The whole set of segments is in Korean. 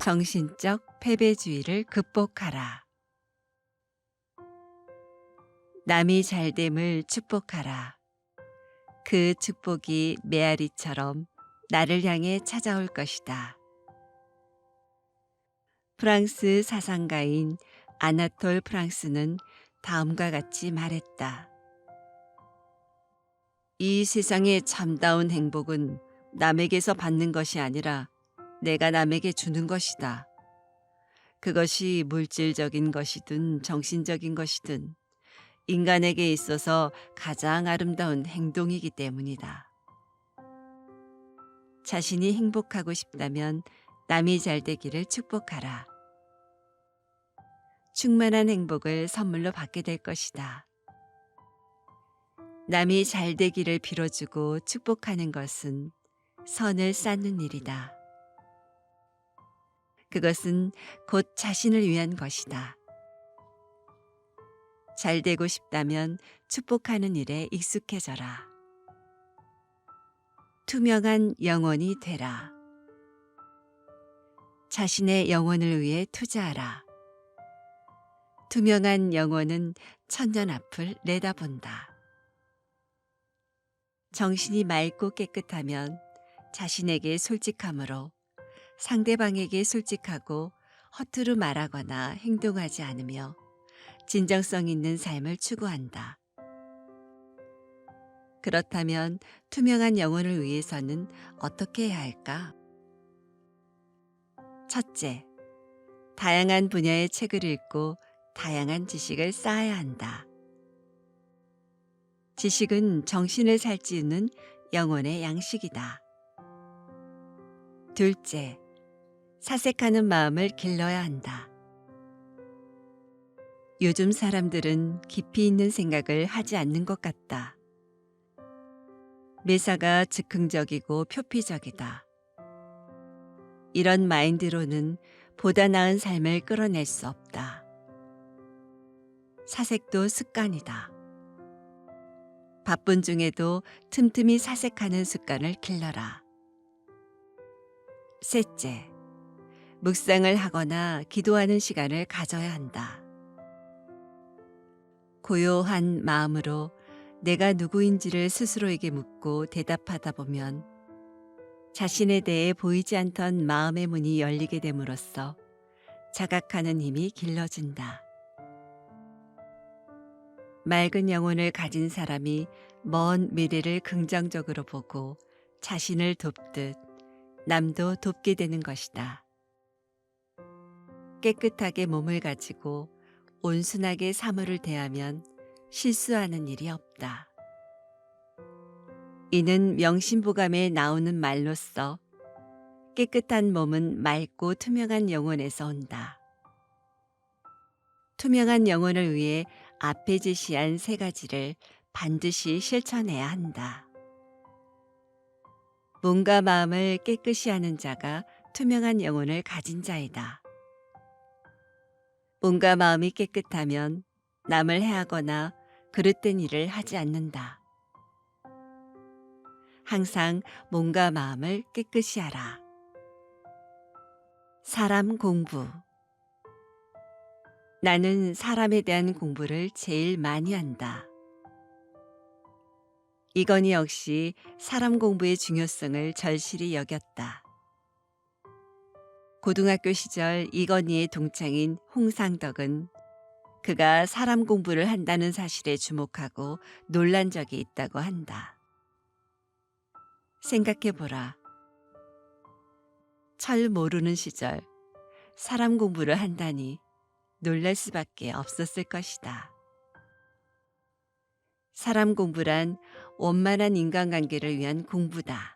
정신적 패배주의를 극복하라. 남이 잘됨을 축복하라. 그 축복이 메아리처럼 나를 향해 찾아올 것이다. 프랑스 사상가인 아나톨 프랑스는 다음과 같이 말했다. 이 세상의 참다운 행복은 남에게서 받는 것이 아니라 내가 남에게 주는 것이다. 그것이 물질적인 것이든 정신적인 것이든 인간에게 있어서 가장 아름다운 행동이기 때문이다. 자신이 행복하고 싶다면 남이 잘 되기를 축복하라. 충만한 행복을 선물로 받게 될 것이다. 남이 잘 되기를 빌어주고 축복하는 것은 선을 쌓는 일이다. 그것은 곧 자신을 위한 것이다. 잘 되고 싶다면 축복하는 일에 익숙해져라. 투명한 영혼이 되라. 자신의 영혼을 위해 투자하라. 투명한 영혼은 천년 앞을 내다본다. 정신이 맑고 깨끗하면 자신에게 솔직함으로 상대방에게 솔직하고 허투루 말하거나 행동하지 않으며 진정성 있는 삶을 추구한다. 그렇다면 투명한 영혼을 위해서는 어떻게 해야 할까? 첫째, 다양한 분야의 책을 읽고 다양한 지식을 쌓아야 한다. 지식은 정신을 살찌우는 영혼의 양식이다. 둘째, 사색하는 마음을 길러야 한다. 요즘 사람들은 깊이 있는 생각을 하지 않는 것 같다. 매사가 즉흥적이고 표피적이다. 이런 마인드로는 보다 나은 삶을 끌어낼 수 없다. 사색도 습관이다. 바쁜 중에도 틈틈이 사색하는 습관을 길러라. 셋째, 묵상을 하거나 기도하는 시간을 가져야 한다. 고요한 마음으로 내가 누구인지를 스스로에게 묻고 대답하다 보면 자신에 대해 보이지 않던 마음의 문이 열리게 됨으로써 자각하는 힘이 길러진다. 맑은 영혼을 가진 사람이 먼 미래를 긍정적으로 보고 자신을 돕듯 남도 돕게 되는 것이다. 깨끗하게 몸을 가지고 온순하게 사물을 대하면 실수하는 일이 없다. 이는 명심보감에 나오는 말로써 깨끗한 몸은 맑고 투명한 영혼에서 온다. 투명한 영혼을 위해 앞에 제시한 세 가지를 반드시 실천해야 한다. 몸과 마음을 깨끗이 하는 자가 투명한 영혼을 가진 자이다. 몸과 마음이 깨끗하면 남을 해하거나 그릇된 일을 하지 않는다. 항상 몸과 마음을 깨끗이 하라. 사람 공부. 나는 사람에 대한 공부를 제일 많이 한다. 이건희 역시 사람 공부의 중요성을 절실히 여겼다. 고등학교 시절 이건희의 동창인 홍상덕은 그가 사람 공부를 한다는 사실에 주목하고 놀란 적이 있다고 한다. 생각해보라. 철 모르는 시절 사람 공부를 한다니 놀랄 수밖에 없었을 것이다. 사람 공부란 원만한 인간관계를 위한 공부다.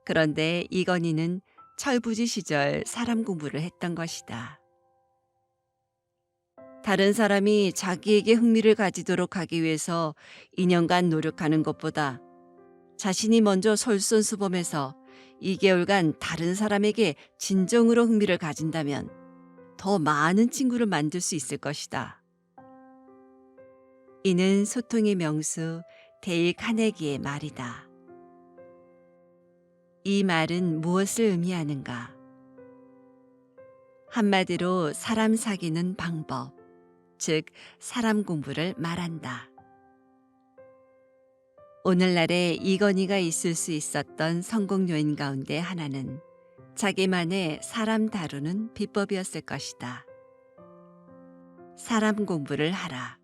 그런데 이건희는 철부지 시절 사람 공부를 했던 것이다. 다른 사람이 자기에게 흥미를 가지도록 하기 위해서 2년간 노력하는 것보다 자신이 먼저 솔선수범해서 2개월간 다른 사람에게 진정으로 흥미를 가진다면 더 많은 친구를 만들 수 있을 것이다. 이는 소통의 명수 데일 카네기의 말이다. 이 말은 무엇을 의미하는가? 한마디로 사람 사귀는 방법, 즉 사람 공부를 말한다. 오늘날에 이건희가 있을 수 있었던 성공 요인 가운데 하나는 자기만의 사람 다루는 비법이었을 것이다. 사람 공부를 하라.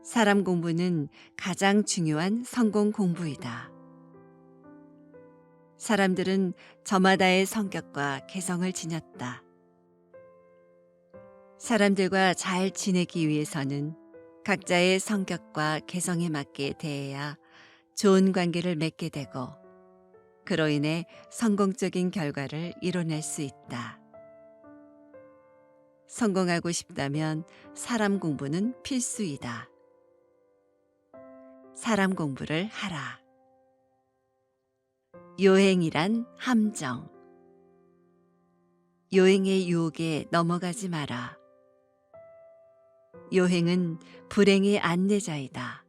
사람 공부는 가장 중요한 성공 공부이다. 사람들은 저마다의 성격과 개성을 지녔다. 사람들과 잘 지내기 위해서는 각자의 성격과 개성에 맞게 대해야 좋은 관계를 맺게 되고 그로 인해 성공적인 결과를 이뤄낼 수 있다. 성공하고 싶다면 사람 공부는 필수이다. 사람 공부를 하라. 요행이란 함정. 요행의 유혹에 넘어가지 마라. 요행은 불행의 안내자이다.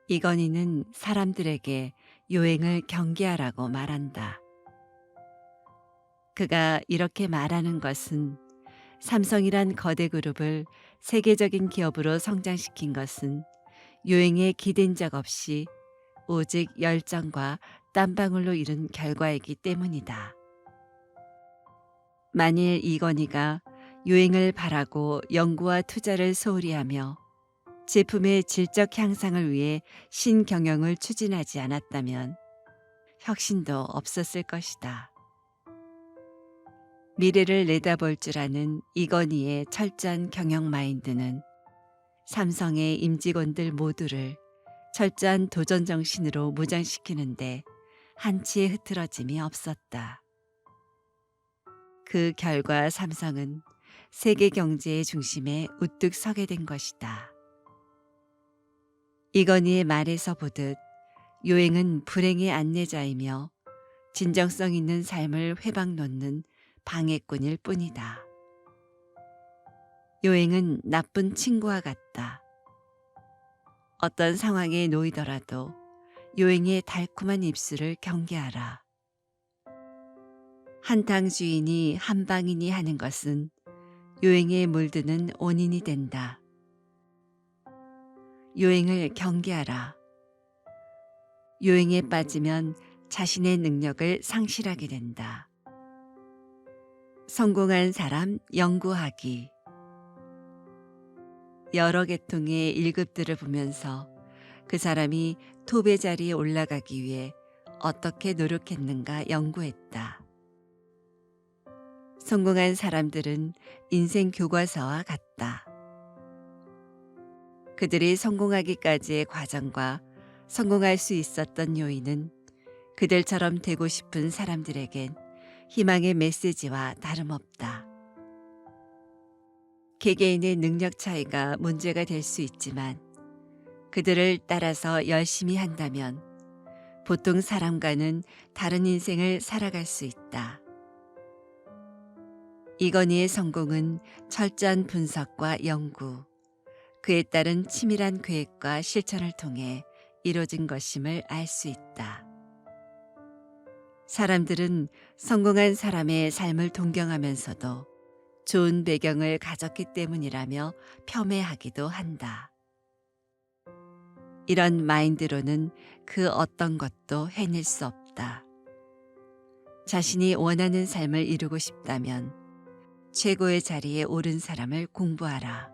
이건희는 사람들에게 요행을 경계하라고 말한다. 그가 이렇게 말하는 것은 삼성이란 거대 그룹을 세계적인 기업으로 성장시킨 것은 요행에 기댄 적 없이 오직 열정과 땀방울로 이룬 결과이기 때문이다. 만일 이건희가 요행을 바라고 연구와 투자를 소홀히 하며 제품의 질적 향상을 위해 신경영을 추진하지 않았다면 혁신도 없었을 것이다. 미래를 내다볼 줄 아는 이건희의 철저한 경영 마인드는 삼성의 임직원들 모두를 철저한 도전 정신으로 무장시키는데 한치의 흐트러짐이 없었다. 그 결과 삼성은 세계 경제의 중심에 우뚝 서게 된 것이다. 이건희의 말에서 보듯 요행은 불행의 안내자이며 진정성 있는 삶을 회방 놓는 방해꾼일 뿐이다. 요행은 나쁜 친구와 같다. 어떤 상황에 놓이더라도 요행의 달콤한 입술을 경계하라. 한탕 주인이 한방인이 하는 것은 요행에 물드는 원인이 된다. 요행을 경계하라. 요행에 빠지면 자신의 능력을 상실하게 된다. 성공한 사람 연구하기. 여러 계통의 1급들을 보면서 그 사람이 톱의 자리에 올라가기 위해 어떻게 노력했는가 연구했다. 성공한 사람들은 인생 교과서와 같다. 그들이 성공하기까지의 과정과 성공할 수 있었던 요인은 그들처럼 되고 싶은 사람들에겐 희망의 메시지와 다름없다. 개개인의 능력 차이가 문제가 될 수 있지만 그들을 따라서 열심히 한다면 보통 사람과는 다른 인생을 살아갈 수 있다. 이건희의 성공은 철저한 분석과 연구, 그에 따른 치밀한 계획과 실천을 통해 이루어진 것임을 알 수 있다. 사람들은 성공한 사람의 삶을 동경하면서도 좋은 배경을 가졌기 때문이라며 폄훼하기도 한다. 이런 마인드로는 그 어떤 것도 해낼 수 없다. 자신이 원하는 삶을 이루고 싶다면 최고의 자리에 오른 사람을 공부하라.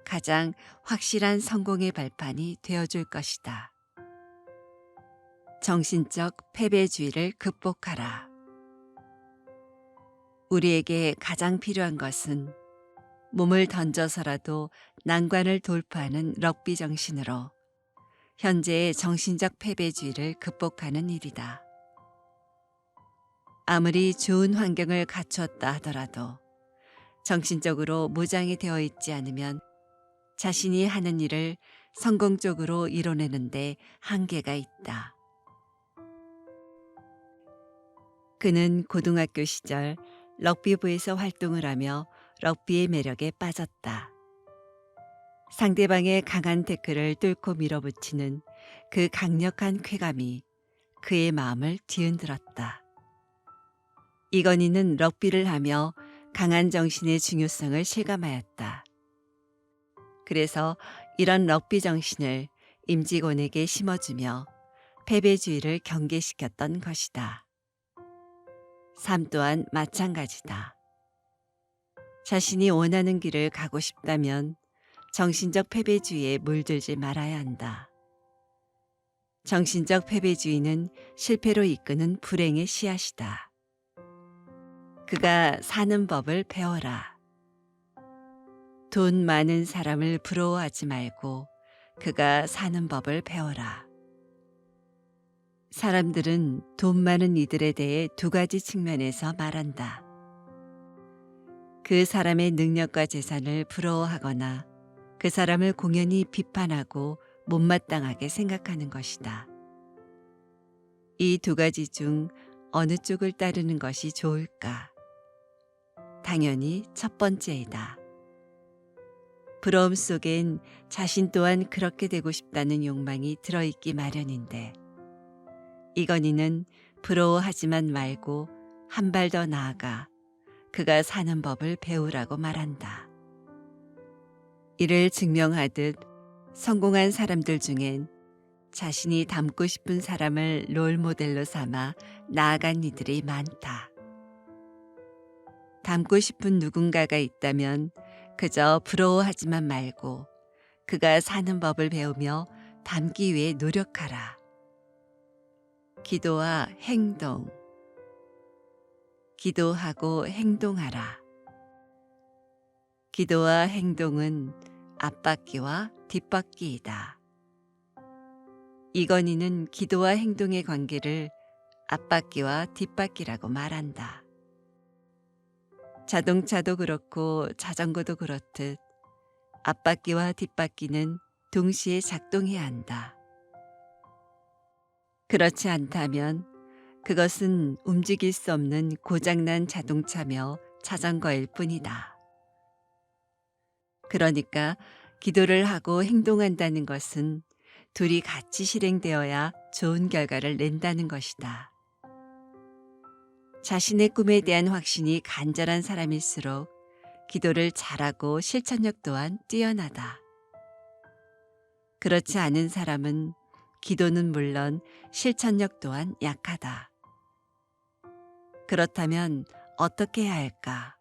가장 확실한 성공의 발판이 되어줄 것이다. 정신적 패배주의를 극복하라. 우리에게 가장 필요한 것은 몸을 던져서라도 난관을 돌파하는 럭비 정신으로 현재의 정신적 패배주의를 극복하는 일이다. 아무리 좋은 환경을 갖추었다 하더라도 정신적으로 무장이 되어 있지 않으면 자신이 하는 일을 성공적으로 이뤄내는데 한계가 있다. 그는 고등학교 시절 럭비부에서 활동을 하며 럭비의 매력에 빠졌다. 상대방의 강한 태클을 뚫고 밀어붙이는 그 강력한 쾌감이 그의 마음을 뒤흔들었다. 이건희는 럭비를 하며 강한 정신의 중요성을 실감하였다. 그래서 이런 럭비 정신을 임직원에게 심어주며 패배주의를 경계시켰던 것이다. 삶 또한 마찬가지다. 자신이 원하는 길을 가고 싶다면 정신적 패배주의에 물들지 말아야 한다. 정신적 패배주의는 실패로 이끄는 불행의 씨앗이다. 그가 사는 법을 배워라. 돈 많은 사람을 부러워하지 말고 그가 사는 법을 배워라. 사람들은 돈 많은 이들에 대해 두 가지 측면에서 말한다. 그 사람의 능력과 재산을 부러워하거나 그 사람을 공연히 비판하고 못마땅하게 생각하는 것이다. 이 두 가지 중 어느 쪽을 따르는 것이 좋을까? 당연히 첫 번째이다. 부러움 속엔 자신 또한 그렇게 되고 싶다는 욕망이 들어있기 마련인데 이건희는 부러워하지만 말고 한 발 더 나아가 그가 사는 법을 배우라고 말한다. 이를 증명하듯 성공한 사람들 중엔 자신이 닮고 싶은 사람을 롤모델로 삼아 나아간 이들이 많다. 닮고 싶은 누군가가 있다면 그저 부러워하지만 말고 그가 사는 법을 배우며 닮기 위해 노력하라. 기도와 행동. 기도하고 행동하라. 기도와 행동은 앞바퀴와 뒷바퀴이다. 이건희는 기도와 행동의 관계를 앞바퀴와 뒷바퀴라고 말한다. 자동차도 그렇고 자전거도 그렇듯 앞바퀴와 뒷바퀴는 동시에 작동해야 한다. 그렇지 않다면 그것은 움직일 수 없는 고장난 자동차며 자전거일 뿐이다. 그러니까 기도를 하고 행동한다는 것은 둘이 같이 실행되어야 좋은 결과를 낸다는 것이다. 자신의 꿈에 대한 확신이 간절한 사람일수록 기도를 잘하고 실천력 또한 뛰어나다. 그렇지 않은 사람은 기도는 물론 실천력 또한 약하다. 그렇다면 어떻게 해야 할까?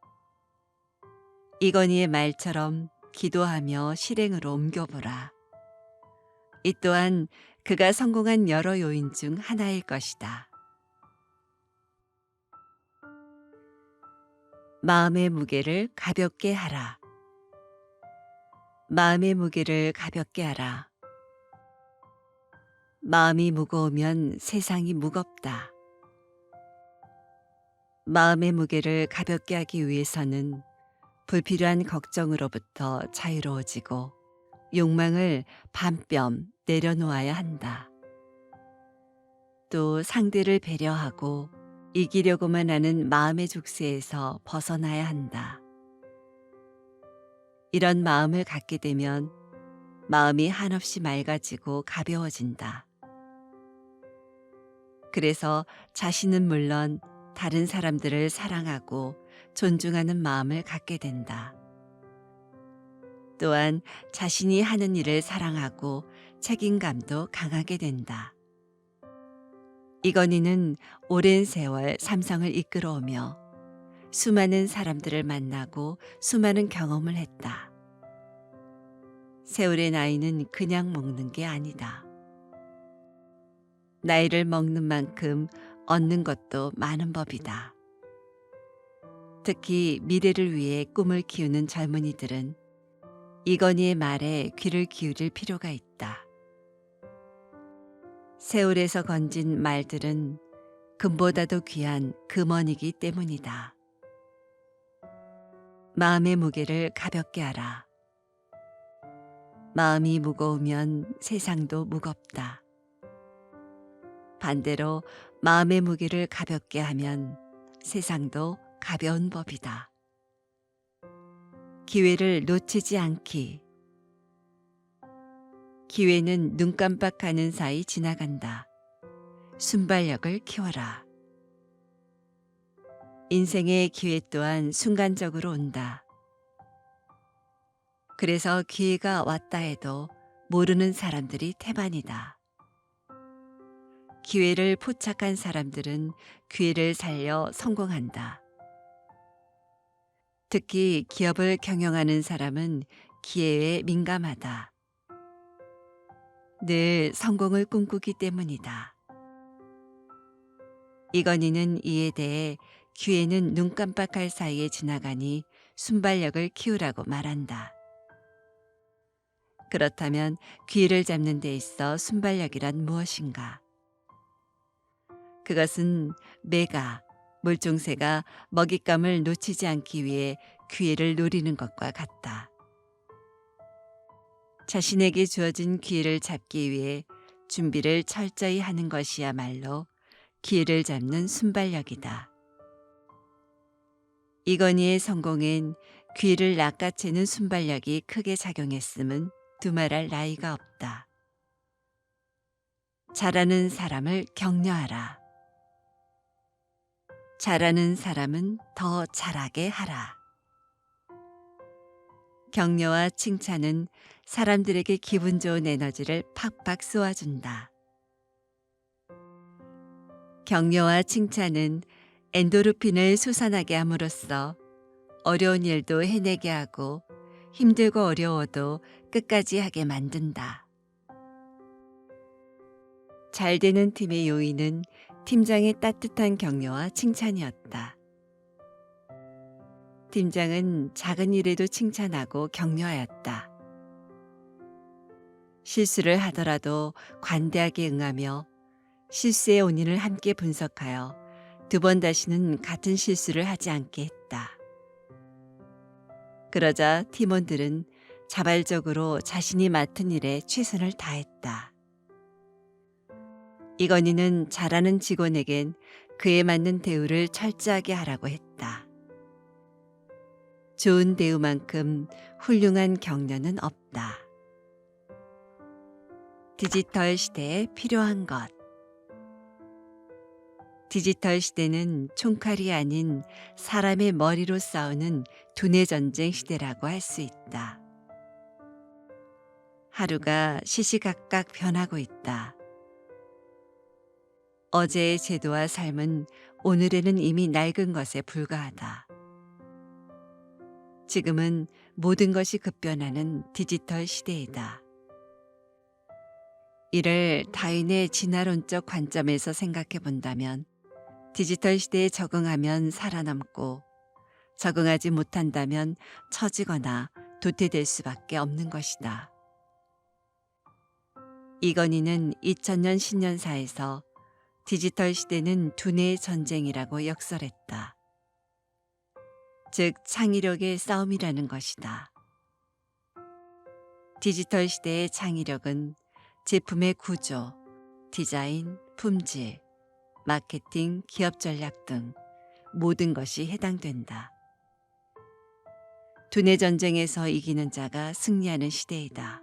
이건희의 말처럼 기도하며 실행으로 옮겨보라. 이 또한 그가 성공한 여러 요인 중 하나일 것이다. 마음의 무게를 가볍게 하라. 마음의 무게를 가볍게 하라. 마음이 무거우면 세상이 무겁다. 마음의 무게를 가볍게 하기 위해서는 불필요한 걱정으로부터 자유로워지고 욕망을 반뼘 내려놓아야 한다. 또 상대를 배려하고 이기려고만 하는 마음의 족쇄에서 벗어나야 한다. 이런 마음을 갖게 되면 마음이 한없이 맑아지고 가벼워진다. 그래서 자신은 물론 다른 사람들을 사랑하고 존중하는 마음을 갖게 된다. 또한 자신이 하는 일을 사랑하고 책임감도 강하게 된다. 이건희는 오랜 세월 삼성을 이끌어오며 수많은 사람들을 만나고 수많은 경험을 했다. 세월의 나이는 그냥 먹는 게 아니다. 나이를 먹는 만큼 얻는 것도 많은 법이다. 특히 미래를 위해 꿈을 키우는 젊은이들은 이건희의 말에 귀를 기울일 필요가 있다. 세월에서 건진 말들은 금보다도 귀한 금원이기 때문이다. 마음의 무게를 가볍게 하라. 마음이 무거우면 세상도 무겁다. 반대로 마음의 무게를 가볍게 하면 세상도 가벼운 법이다. 기회를 놓치지 않기. 기회는 눈 깜빡하는 사이 지나간다. 순발력을 키워라. 인생의 기회 또한 순간적으로 온다. 그래서 기회가 왔다 해도 모르는 사람들이 태반이다. 기회를 포착한 사람들은 기회를 살려 성공한다. 특히 기업을 경영하는 사람은 기회에 민감하다. 늘 성공을 꿈꾸기 때문이다. 이건희는 이에 대해 기회는 눈 깜빡할 사이에 지나가니 순발력을 키우라고 말한다. 그렇다면 기회를 잡는 데 있어 순발력이란 무엇인가? 그것은 매가, 물종새가 먹잇감을 놓치지 않기 위해 기회를 노리는 것과 같다. 자신에게 주어진 기회를 잡기 위해 준비를 철저히 하는 것이야말로 기회를 잡는 순발력이다. 이건희의 성공엔 기회를 낚아채는 순발력이 크게 작용했음은 두말할 나위가 없다. 잘하는 사람을 격려하라. 잘하는 사람은 더 잘하게 하라. 격려와 칭찬은 사람들에게 기분 좋은 에너지를 팍팍 쏘아준다. 격려와 칭찬은 엔도르핀을 솟아나게 함으로써 어려운 일도 해내게 하고 힘들고 어려워도 끝까지 하게 만든다. 잘 되는 팀의 요인은 팀장의 따뜻한 격려와 칭찬이었다. 팀장은 작은 일에도 칭찬하고 격려하였다. 실수를 하더라도 관대하게 응하며 실수의 원인을 함께 분석하여 두 번 다시는 같은 실수를 하지 않게 했다. 그러자 팀원들은 자발적으로 자신이 맡은 일에 최선을 다했다. 이건희는 잘하는 직원에겐 그에 맞는 대우를 철저하게 하라고 했다. 좋은 대우만큼 훌륭한 격려는 없다. 디지털 시대에 필요한 것. 디지털 시대는 총칼이 아닌 사람의 머리로 싸우는 두뇌 전쟁 시대라고 할 수 있다. 하루가 시시각각 변하고 있다. 어제의 제도와 삶은 오늘에는 이미 낡은 것에 불과하다. 지금은 모든 것이 급변하는 디지털 시대이다. 이를 다윈의 진화론적 관점에서 생각해 본다면 디지털 시대에 적응하면 살아남고 적응하지 못한다면 처지거나 도태될 수밖에 없는 것이다. 이건희는 2000년 신년사에서 디지털 시대는 두뇌의 전쟁이라고 역설했다. 즉 창의력의 싸움이라는 것이다. 디지털 시대의 창의력은 제품의 구조, 디자인, 품질, 마케팅, 기업 전략 등 모든 것이 해당된다. 두뇌 전쟁에서 이기는 자가 승리하는 시대이다.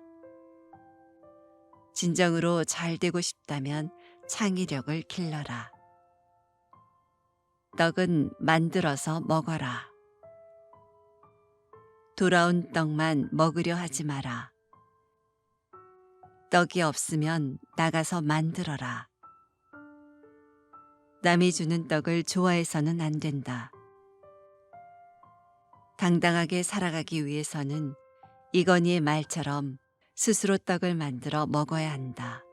진정으로 잘 되고 싶다면 창의력을 길러라. 떡은 만들어서 먹어라. 돌아온 떡만 먹으려 하지 마라. 떡이 없으면 나가서 만들어라. 남이 주는 떡을 좋아해서는 안 된다. 당당하게 살아가기 위해서는 이건희의 말처럼 스스로 떡을 만들어 먹어야 한다.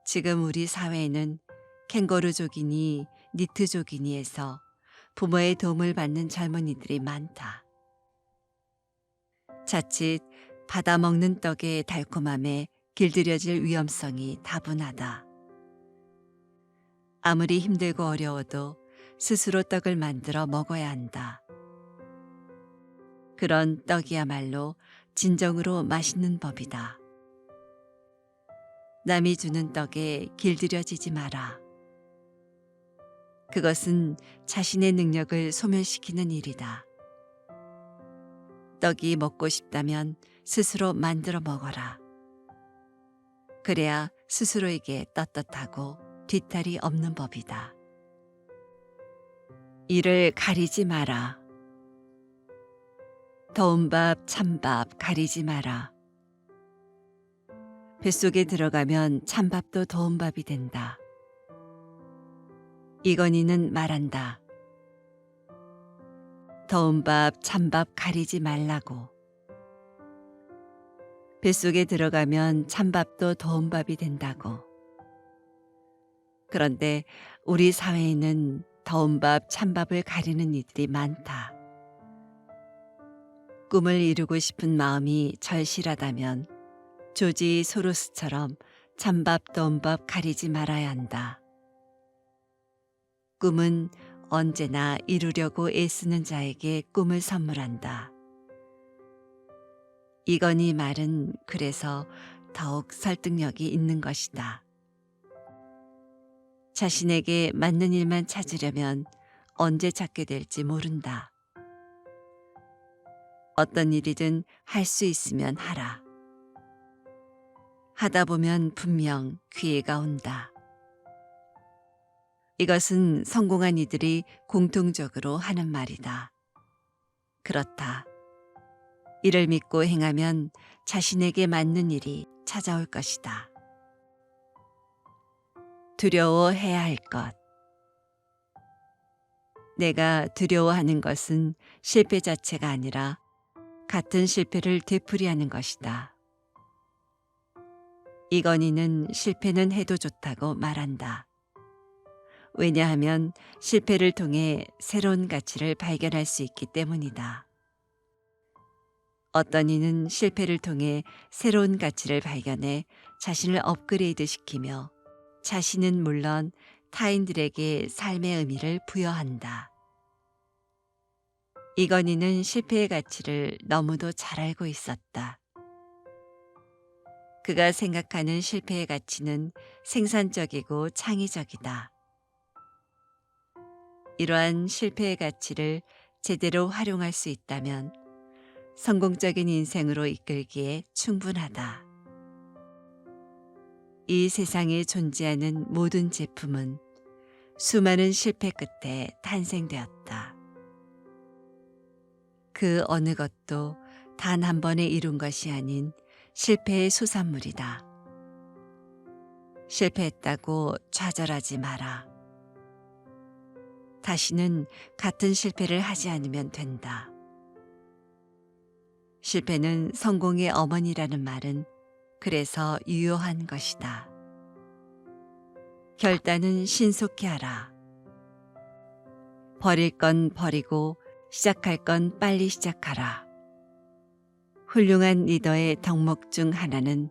지금 우리 사회에는 캥거루족이니 니트족이니에서 부모의 도움을 받는 젊은이들이 많다. 자칫 받아먹는 떡의 달콤함에 길들여질 위험성이 다분하다. 아무리 힘들고 어려워도 스스로 떡을 만들어 먹어야 한다. 그런 떡이야말로 진정으로 맛있는 법이다. 남이 주는 떡에 길들여지지 마라. 그것은 자신의 능력을 소멸시키는 일이다. 떡이 먹고 싶다면 스스로 만들어 먹어라. 그래야 스스로에게 떳떳하고 뒤탈이 없는 법이다. 이를 가리지 마라. 더운 밥, 찬밥 가리지 마라. 뱃속에 들어가면 찬밥도 더운 밥이 된다. 이건희는 말한다. 더운 밥, 찬밥 가리지 말라고. 뱃속에 들어가면 찬밥도 더운 밥이 된다고. 그런데 우리 사회에는 더운 밥, 찬밥을 가리는 이들이 많다. 꿈을 이루고 싶은 마음이 절실하다면 조지 소로스처럼 찬밥, 더운 밥 가리지 말아야 한다. 꿈은 언제나 이루려고 애쓰는 자에게 꿈을 선물한다. 이건희 말은 그래서 더욱 설득력이 있는 것이다. 자신에게 맞는 일만 찾으려면 언제 찾게 될지 모른다. 어떤 일이든 할 수 있으면 하라. 하다 보면 분명 기회가 온다. 이것은 성공한 이들이 공통적으로 하는 말이다. 그렇다. 이를 믿고 행하면 자신에게 맞는 일이 찾아올 것이다. 두려워해야 할 것. 내가 두려워하는 것은 실패 자체가 아니라 같은 실패를 되풀이하는 것이다. 이건희는 실패는 해도 좋다고 말한다. 왜냐하면 실패를 통해 새로운 가치를 발견할 수 있기 때문이다. 어떤 이는 실패를 통해 새로운 가치를 발견해 자신을 업그레이드 시키며 자신은 물론 타인들에게 삶의 의미를 부여한다. 이건희는 실패의 가치를 너무도 잘 알고 있었다. 그가 생각하는 실패의 가치는 생산적이고 창의적이다. 이러한 실패의 가치를 제대로 활용할 수 있다면 성공적인 인생으로 이끌기에 충분하다. 이 세상에 존재하는 모든 제품은 수많은 실패 끝에 탄생되었다. 그 어느 것도 단 한 번에 이룬 것이 아닌 실패의 수산물이다. 실패했다고 좌절하지 마라. 다시는 같은 실패를 하지 않으면 된다. 실패는 성공의 어머니라는 말은 그래서 유효한 것이다. 결단은 신속히 하라. 버릴 건 버리고 시작할 건 빨리 시작하라. 훌륭한 리더의 덕목 중 하나는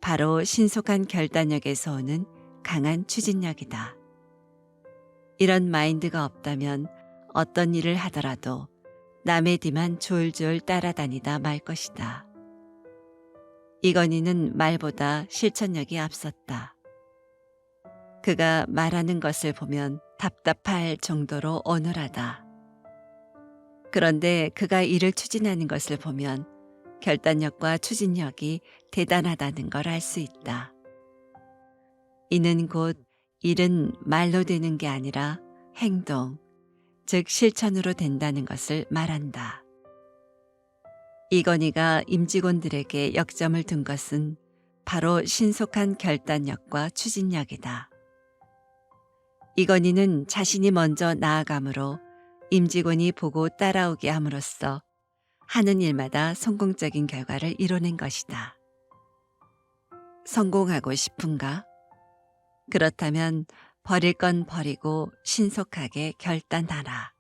바로 신속한 결단력에서 오는 강한 추진력이다. 이런 마인드가 없다면 어떤 일을 하더라도 남의 뒤만 졸졸 따라다니다 말 것이다. 이건희는 말보다 실천력이 앞섰다. 그가 말하는 것을 보면 답답할 정도로 어눌하다. 그런데 그가 일을 추진하는 것을 보면 결단력과 추진력이 대단하다는 걸 알 수 있다. 이는 곧 일은 말로 되는 게 아니라 행동, 즉 실천으로 된다는 것을 말한다. 이건희가 임직원들에게 역점을 둔 것은 바로 신속한 결단력과 추진력이다. 이건희는 자신이 먼저 나아감으로 임직원이 보고 따라오게 함으로써 하는 일마다 성공적인 결과를 이뤄낸 것이다. 성공하고 싶은가? 그렇다면 버릴 건 버리고 신속하게 결단하라.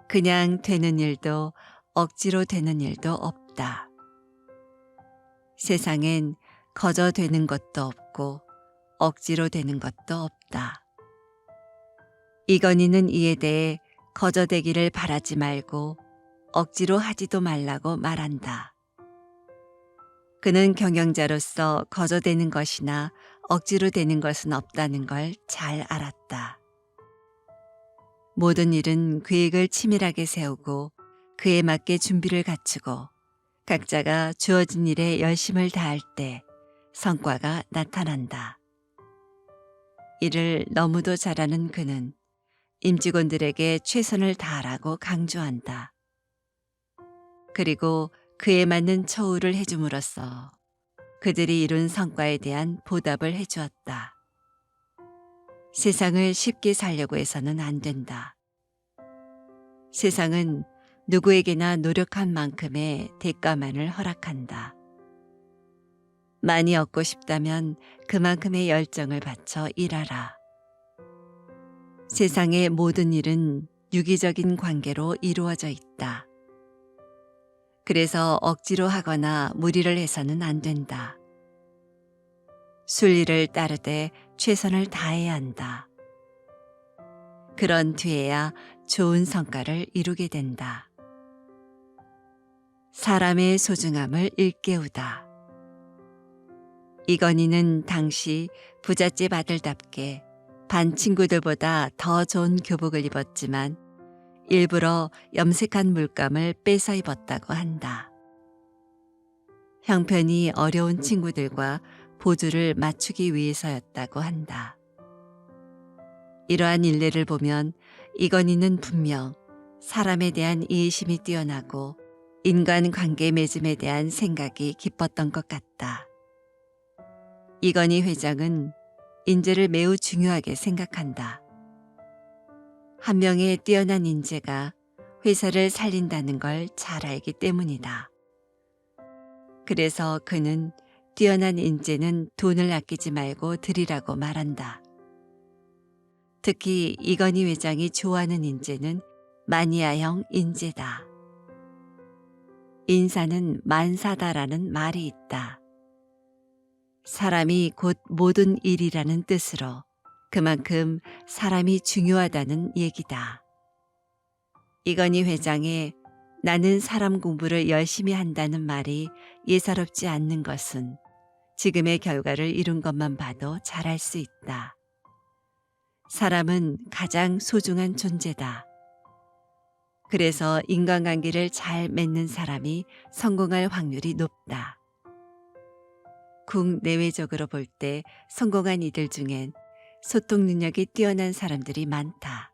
그냥 되는 일도 억지로 되는 일도 없다. 세상엔 거저 되는 것도 없고 억지로 되는 것도 없다. 이건희는 이에 대해 거저 되기를 바라지 말고 억지로 하지도 말라고 말한다. 그는 경영자로서 거저 되는 것이나 억지로 되는 것은 없다는 걸 잘 알았다. 모든 일은 계획을 치밀하게 세우고 그에 맞게 준비를 갖추고 각자가 주어진 일에 열심을 다할 때 성과가 나타난다. 이를 너무도 잘하는 그는 임직원들에게 최선을 다하라고 강조한다. 그리고 그에 맞는 처우를 해줌으로써 그들이 이룬 성과에 대한 보답을 해주었다. 세상을 쉽게 살려고 해서는 안 된다. 세상은 누구에게나 노력한 만큼의 대가만을 허락한다. 많이 얻고 싶다면 그만큼의 열정을 바쳐 일하라. 세상의 모든 일은 유기적인 관계로 이루어져 있다. 그래서 억지로 하거나 무리를 해서는 안 된다. 순리를 따르되 최선을 다해야 한다. 그런 뒤에야 좋은 성과를 이루게 된다. 사람의 소중함을 일깨우다. 이건희는 당시 부잣집 아들답게 반 친구들보다 더 좋은 교복을 입었지만 일부러 염색한 물감을 빼서 입었다고 한다. 형편이 어려운 친구들과 보조를 맞추기 위해서였다고 한다. 이러한 일례를 보면 이건희는 분명 사람에 대한 이해심이 뛰어나고 인간관계 맺음에 대한 생각이 깊었던 것 같다. 이건희 회장은 인재를 매우 중요하게 생각한다. 한 명의 뛰어난 인재가 회사를 살린다는 걸 잘 알기 때문이다. 그래서 그는 뛰어난 인재는 돈을 아끼지 말고 들이라고 말한다. 특히 이건희 회장이 좋아하는 인재는 마니아형 인재다. 인사는 만사다라는 말이 있다. 사람이 곧 모든 일이라는 뜻으로 그만큼 사람이 중요하다는 얘기다. 이건희 회장의 나는 사람 공부를 열심히 한다는 말이 예사롭지 않는 것은 지금의 결과를 이룬 것만 봐도 잘 알 수 있다. 사람은 가장 소중한 존재다. 그래서 인간관계를 잘 맺는 사람이 성공할 확률이 높다. 국내외적으로 볼 때 성공한 이들 중엔 소통 능력이 뛰어난 사람들이 많다.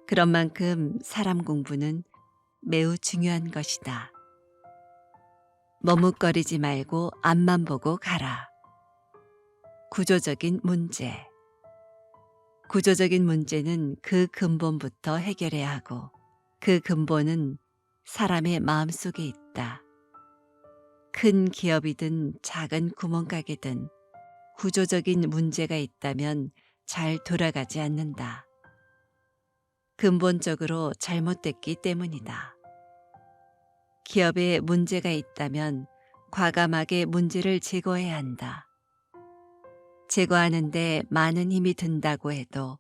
그런 만큼 사람 공부는 매우 중요한 것이다. 머뭇거리지 말고 앞만 보고 가라. 구조적인 문제. 구조적인 문제는 그 근본부터 해결해야 하고 그 근본은 사람의 마음속에 있다. 큰 기업이든 작은 구멍가게든 구조적인 문제가 있다면 잘 돌아가지 않는다. 근본적으로 잘못됐기 때문이다. 기업에 문제가 있다면 과감하게 문제를 제거해야 한다. 제거하는데 많은 힘이 든다고 해도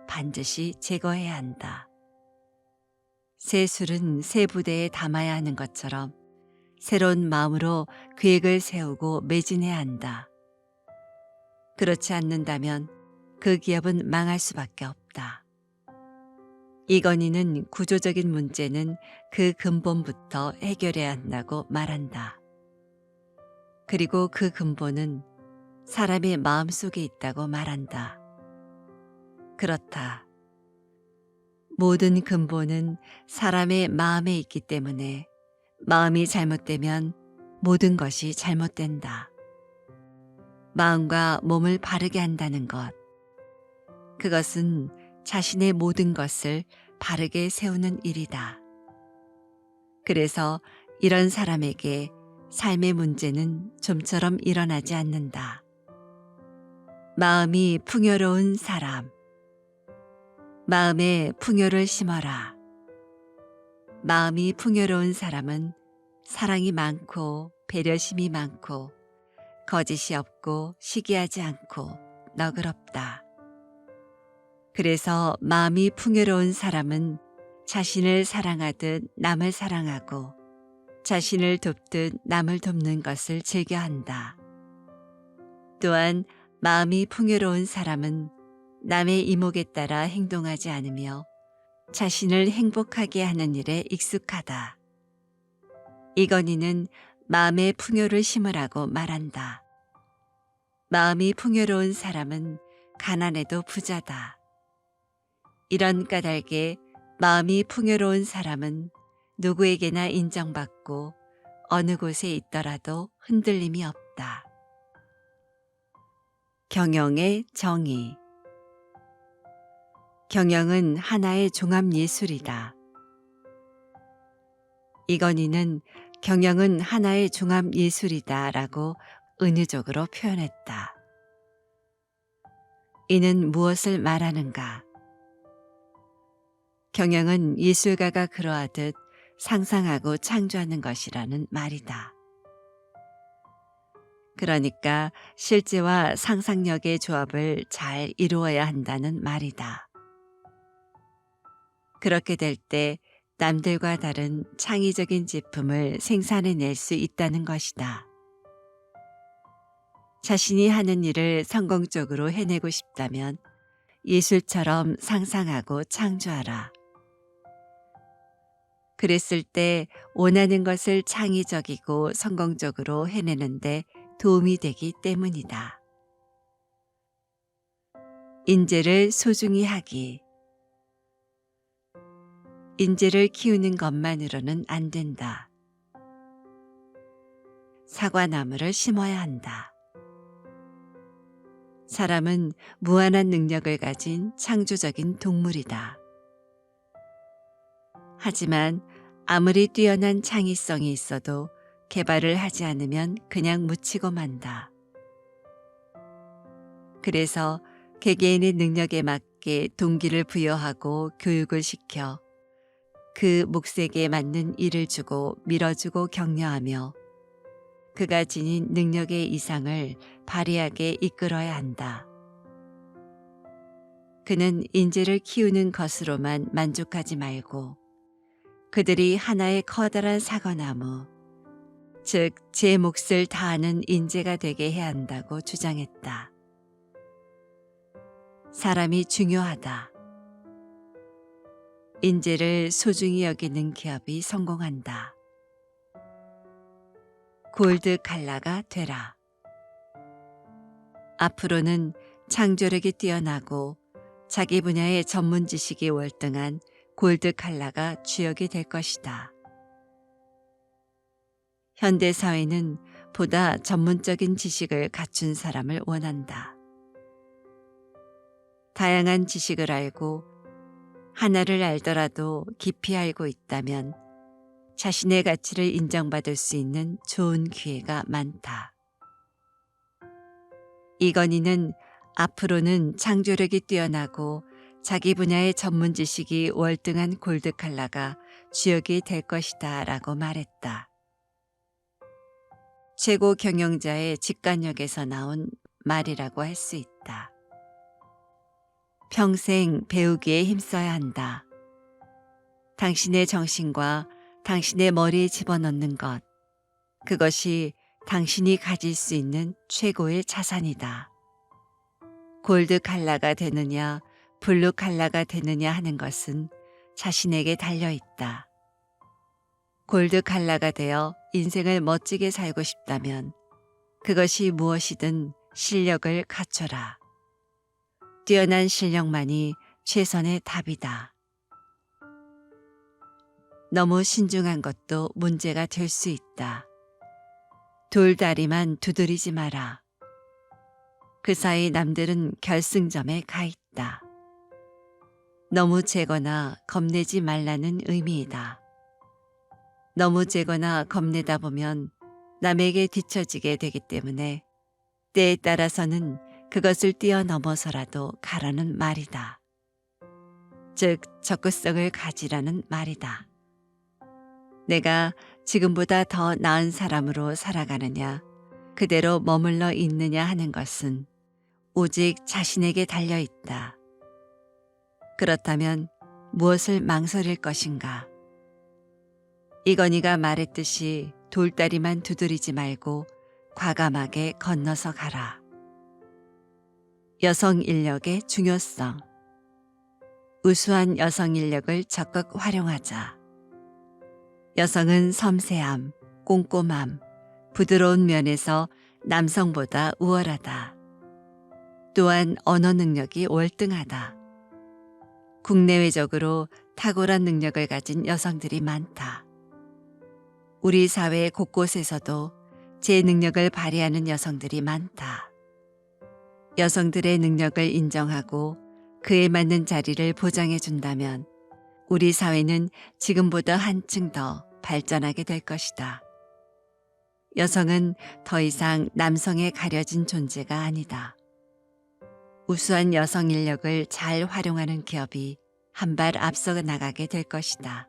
반드시 제거해야 한다. 새 술은 새 부대에 담아야 하는 것처럼 새로운 마음으로 계획을 세우고 매진해야 한다. 그렇지 않는다면 그 기업은 망할 수밖에 없다. 이건희는 구조적인 문제는 그 근본부터 해결해야 한다고 말한다. 그리고 그 근본은 사람의 마음속에 있다고 말한다. 그렇다. 모든 근본은 사람의 마음에 있기 때문에 마음이 잘못되면 모든 것이 잘못된다. 마음과 몸을 바르게 한다는 것. 그것은 자신의 모든 것을 바르게 세우는 일이다. 그래서 이런 사람에게 삶의 문제는 좀처럼 일어나지 않는다. 마음이 풍요로운 사람. 마음에 풍요를 심어라. 마음이 풍요로운 사람은 사랑이 많고 배려심이 많고 거짓이 없고 시기하지 않고 너그럽다. 그래서 마음이 풍요로운 사람은 자신을 사랑하듯 남을 사랑하고 자신을 돕듯 남을 돕는 것을 즐겨한다. 또한 마음이 풍요로운 사람은 남의 이목에 따라 행동하지 않으며 자신을 행복하게 하는 일에 익숙하다. 이건희는 마음의 풍요를 심으라고 말한다. 마음이 풍요로운 사람은 가난해도 부자다. 이런 까닭에 마음이 풍요로운 사람은 누구에게나 인정받고 어느 곳에 있더라도 흔들림이 없다. 경영의 정의. 경영은 하나의 종합예술이다. 이건희는 경영은 하나의 종합예술이다 라고 은유적으로 표현했다. 이는 무엇을 말하는가? 경영은 예술가가 그러하듯 상상하고 창조하는 것이라는 말이다. 그러니까 실제와 상상력의 조합을 잘 이루어야 한다는 말이다. 그렇게 될 때 남들과 다른 창의적인 제품을 생산해낼 수 있다는 것이다. 자신이 하는 일을 성공적으로 해내고 싶다면 예술처럼 상상하고 창조하라. 그랬을 때 원하는 것을 창의적이고 성공적으로 해내는데 도움이 되기 때문이다. 인재를 소중히 하기. 인재를 키우는 것만으로는 안 된다. 사과나무를 심어야 한다. 사람은 무한한 능력을 가진 창조적인 동물이다. 하지만 아무리 뛰어난 창의성이 있어도 개발을 하지 않으면 그냥 묻히고 만다. 그래서 개개인의 능력에 맞게 동기를 부여하고 교육을 시켜 그 몫에게 맞는 일을 주고 밀어주고 격려하며 그가 지닌 능력의 이상을 발휘하게 이끌어야 한다. 그는 인재를 키우는 것으로만 만족하지 말고 그들이 하나의 커다란 사과나무, 즉 제 몫을 다하는 인재가 되게 해야 한다고 주장했다. 사람이 중요하다. 인재를 소중히 여기는 기업이 성공한다. 골드 칼라가 되라. 앞으로는 창조력이 뛰어나고 자기 분야의 전문 지식이 월등한 골드 칼라가 주역이 될 것이다. 현대 사회는 보다 전문적인 지식을 갖춘 사람을 원한다. 다양한 지식을 알고 하나를 알더라도 깊이 알고 있다면 자신의 가치를 인정받을 수 있는 좋은 기회가 많다. 이건희는 앞으로는 창조력이 뛰어나고 자기 분야의 전문 지식이 월등한 골드 칼라가 주역이 될 것이다 라고 말했다. 최고 경영자의 직관력에서 나온 말이라고 할 수 있다. 평생 배우기에 힘써야 한다. 당신의 정신과 당신의 머리에 집어넣는 것, 그것이 당신이 가질 수 있는 최고의 자산이다. 골드 칼라가 되느냐, 블루 칼라가 되느냐 하는 것은 자신에게 달려있다. 골드 칼라가 되어 인생을 멋지게 살고 싶다면 그것이 무엇이든 실력을 갖춰라. 뛰어난 실력만이 최선의 답이다. 너무 신중한 것도 문제가 될 수 있다. 돌다리만 두드리지 마라. 그 사이 남들은 결승점에 가 있다. 너무 재거나 겁내지 말라는 의미이다. 너무 재거나 겁내다 보면 남에게 뒤처지게 되기 때문에 때에 따라서는 그것을 뛰어넘어서라도 가라는 말이다. 즉 적극성을 가지라는 말이다. 내가 지금보다 더 나은 사람으로 살아가느냐, 그대로 머물러 있느냐 하는 것은 오직 자신에게 달려있다. 그렇다면 무엇을 망설일 것인가? 이건희가 말했듯이 돌다리만 두드리지 말고 과감하게 건너서 가라. 여성 인력의 중요성. 우수한 여성 인력을 적극 활용하자. 여성은 섬세함, 꼼꼼함, 부드러운 면에서 남성보다 우월하다. 또한 언어 능력이 월등하다. 국내외적으로 탁월한 능력을 가진 여성들이 많다. 우리 사회 곳곳에서도 제 능력을 발휘하는 여성들이 많다. 여성들의 능력을 인정하고 그에 맞는 자리를 보장해 준다면 우리 사회는 지금보다 한층 더 발전하게 될 것이다. 여성은 더 이상 남성에 가려진 존재가 아니다. 우수한 여성 인력을 잘 활용하는 기업이 한 발 앞서 나가게 될 것이다.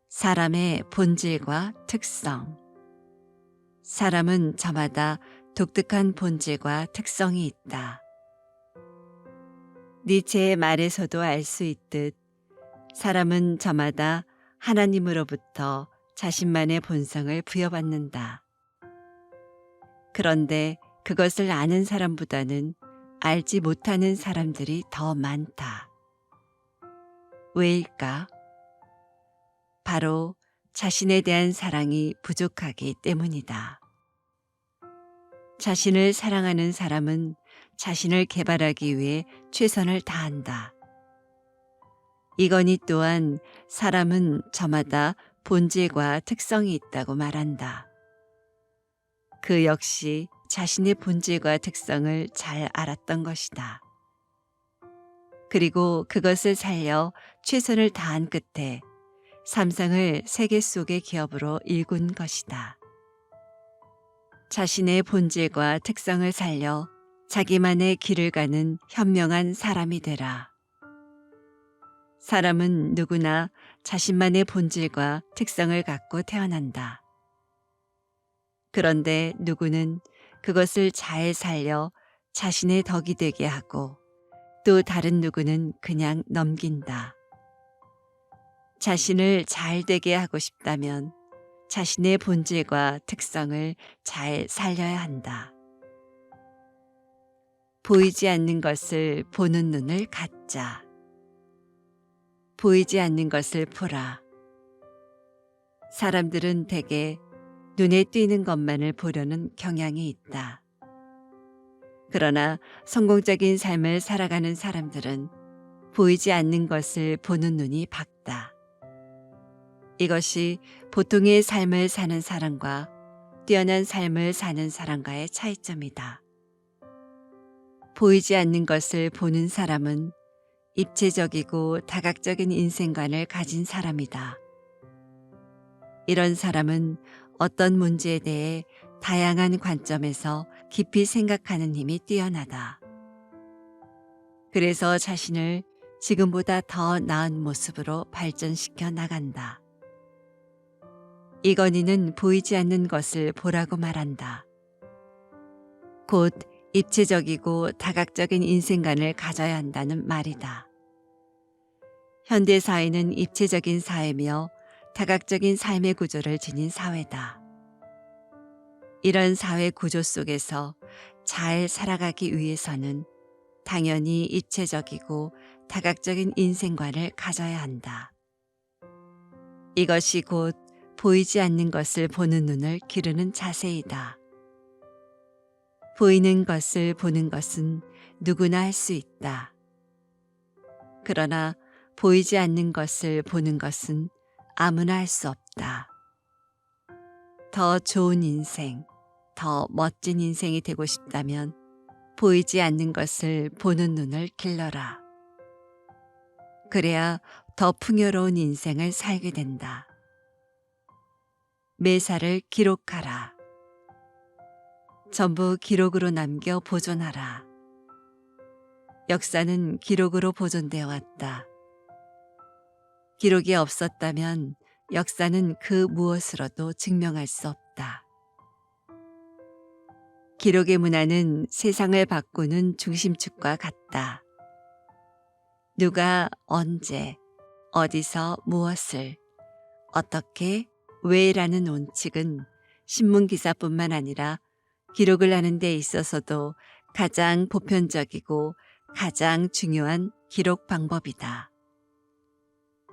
사람의 본질과 특성. 사람은 저마다 독특한 본질과 특성이 있다. 니체의 말에서도 알 수 있듯 사람은 저마다 하나님으로부터 자신만의 본성을 부여받는다. 그런데 그것을 아는 사람보다는 알지 못하는 사람들이 더 많다. 왜일까? 바로 자신에 대한 사랑이 부족하기 때문이다. 자신을 사랑하는 사람은 자신을 개발하기 위해 최선을 다한다. 이건희 또한 사람은 저마다 본질과 특성이 있다고 말한다. 그 역시 자신의 본질과 특성을 잘 알았던 것이다. 그리고 그것을 살려 최선을 다한 끝에 삼성을 세계 속의 기업으로 일군 것이다. 자신의 본질과 특성을 살려 자기만의 길을 가는 현명한 사람이 되라. 사람은 누구나 자신만의 본질과 특성을 갖고 태어난다. 그런데 누구는 그것을 잘 살려 자신의 덕이 되게 하고 또 다른 누구는 그냥 넘긴다. 자신을 잘 되게 하고 싶다면 자신의 본질과 특성을 잘 살려야 한다. 보이지 않는 것을 보는 눈을 갖자. 보이지 않는 것을 보라. 사람들은 대개 눈에 띄는 것만을 보려는 경향이 있다. 그러나 성공적인 삶을 살아가는 사람들은 보이지 않는 것을 보는 눈이 밝다. 이것이 보통의 삶을 사는 사람과 뛰어난 삶을 사는 사람과의 차이점이다. 보이지 않는 것을 보는 사람은 입체적이고 다각적인 인생관을 가진 사람이다. 이런 사람은 어떤 문제에 대해 다양한 관점에서 깊이 생각하는 힘이 뛰어나다. 그래서 자신을 지금보다 더 나은 모습으로 발전시켜 나간다. 이건희는 보이지 않는 것을 보라고 말한다. 곧 입체적이고 다각적인 인생관을 가져야 한다는 말이다. 현대 사회는 입체적인 사회며 다각적인 삶의 구조를 지닌 사회다. 이런 사회 구조 속에서 잘 살아가기 위해서는 당연히 입체적이고 다각적인 인생관을 가져야 한다. 이것이 곧 보이지 않는 것을 보는 눈을 기르는 자세이다. 보이는 것을 보는 것은 누구나 할 수 있다. 그러나 보이지 않는 것을 보는 것은 아무나 할 수 없다. 더 좋은 인생, 더 멋진 인생이 되고 싶다면 보이지 않는 것을 보는 눈을 길러라. 그래야 더 풍요로운 인생을 살게 된다. 매사를 기록하라. 전부 기록으로 남겨 보존하라. 역사는 기록으로 보존되어 왔다. 기록이 없었다면 역사는 그 무엇으로도 증명할 수 없다. 기록의 문화는 세상을 바꾸는 중심축과 같다. 누가 언제, 어디서 무엇을, 어떻게, 왜라는 원칙은 신문기사뿐만 아니라 기록을 하는 데 있어서도 가장 보편적이고 가장 중요한 기록 방법이다.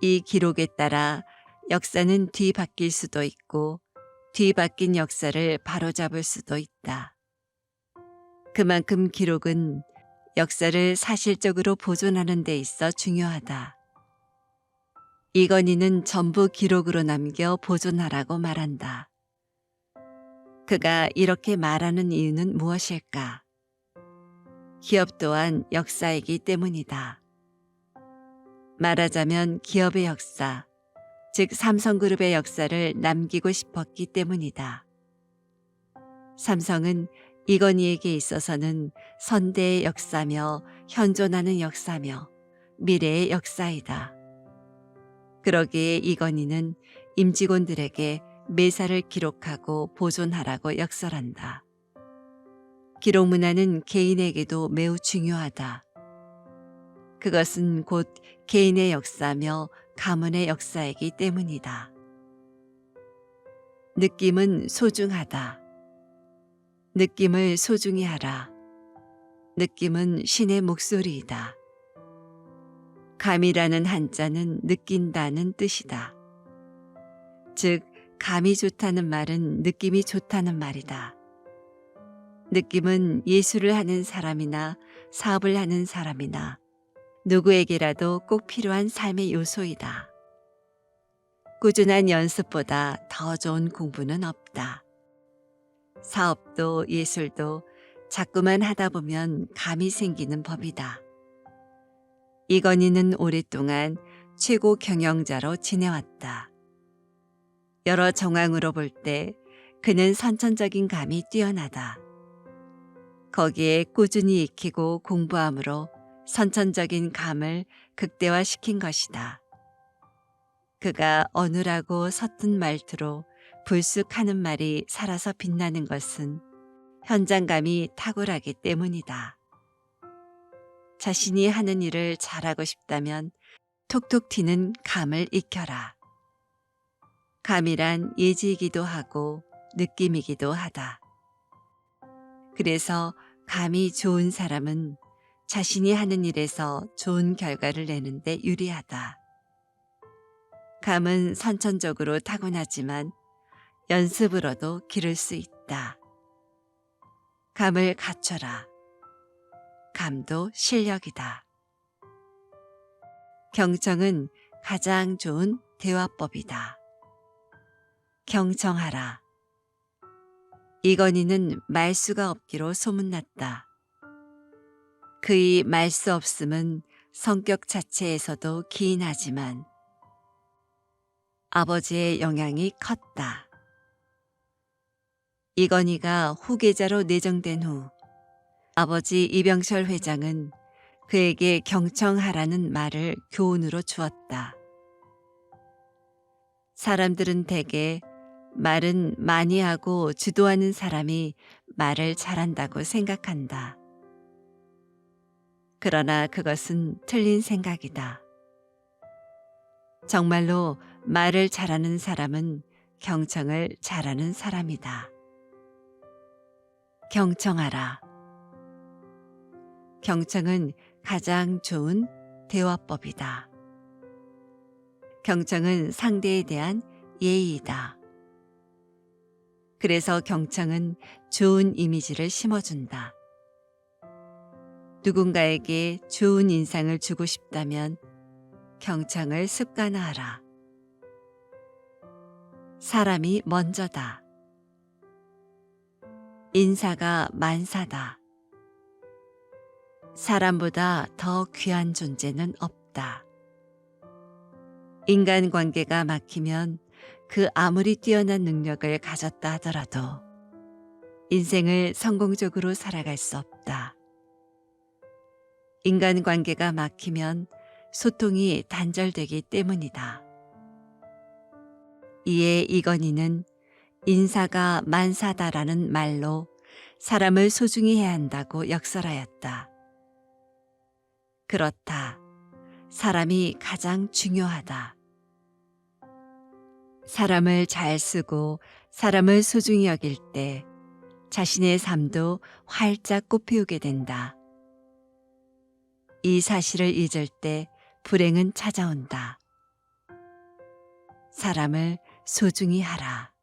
이 기록에 따라 역사는 뒤바뀔 수도 있고 뒤바뀐 역사를 바로잡을 수도 있다. 그만큼 기록은 역사를 사실적으로 보존하는 데 있어 중요하다. 이건희는 전부 기록으로 남겨 보존하라고 말한다. 그가 이렇게 말하는 이유는 무엇일까? 기업 또한 역사이기 때문이다. 말하자면 기업의 역사, 즉 삼성그룹의 역사를 남기고 싶었기 때문이다. 삼성은 이건희에게 있어서는 선대의 역사며 현존하는 역사며 미래의 역사이다. 그러기에 이건희는 임직원들에게 매사를 기록하고 보존하라고 역설한다. 기록 문화는 개인에게도 매우 중요하다. 그것은 곧 개인의 역사며 가문의 역사이기 때문이다. 느낌은 소중하다. 느낌을 소중히 하라. 느낌은 신의 목소리이다. 감이라는 한자는 느낀다는 뜻이다. 즉, 감이 좋다는 말은 느낌이 좋다는 말이다. 느낌은 예술을 하는 사람이나 사업을 하는 사람이나 누구에게라도 꼭 필요한 삶의 요소이다. 꾸준한 연습보다 더 좋은 공부는 없다. 사업도 예술도 자꾸만 하다 보면 감이 생기는 법이다. 이건희는 오랫동안 최고 경영자로 지내왔다. 여러 정황으로 볼 때 그는 선천적인 감이 뛰어나다. 거기에 꾸준히 익히고 공부함으로 선천적인 감을 극대화시킨 것이다. 그가 어눌하고 서툰 말투로 불쑥 하는 말이 살아서 빛나는 것은 현장감이 탁월하기 때문이다. 자신이 하는 일을 잘하고 싶다면 톡톡 튀는 감을 익혀라. 감이란 예지이기도 하고 느낌이기도 하다. 그래서 감이 좋은 사람은 자신이 하는 일에서 좋은 결과를 내는데 유리하다. 감은 선천적으로 타고나지만 연습으로도 기를 수 있다. 감을 갖춰라. 감도 실력이다. 경청은 가장 좋은 대화법이다. 경청하라. 이건희는 말수가 없기로 소문났다. 그의 말수 없음은 성격 자체에서도 기인하지만 아버지의 영향이 컸다. 이건희가 후계자로 내정된 후 아버지 이병철 회장은 그에게 경청하라는 말을 교훈으로 주었다. 사람들은 대개 말은 많이 하고 주도하는 사람이 말을 잘한다고 생각한다. 그러나 그것은 틀린 생각이다. 정말로 말을 잘하는 사람은 경청을 잘하는 사람이다. 경청하라. 경청은 가장 좋은 대화법이다. 경청은 상대에 대한 예의이다. 그래서 경청은 좋은 이미지를 심어준다. 누군가에게 좋은 인상을 주고 싶다면 경청을 습관화하라. 사람이 먼저다. 인사가 만사다. 사람보다 더 귀한 존재는 없다. 인간관계가 막히면 그 아무리 뛰어난 능력을 가졌다 하더라도 인생을 성공적으로 살아갈 수 없다. 인간관계가 막히면 소통이 단절되기 때문이다. 이에 이건희는 인사가 만사다라는 말로 사람을 소중히 해야 한다고 역설하였다. 그렇다. 사람이 가장 중요하다. 사람을 잘 쓰고 사람을 소중히 여길 때 자신의 삶도 활짝 꽃피우게 된다. 이 사실을 잊을 때 불행은 찾아온다. 사람을 소중히 하라.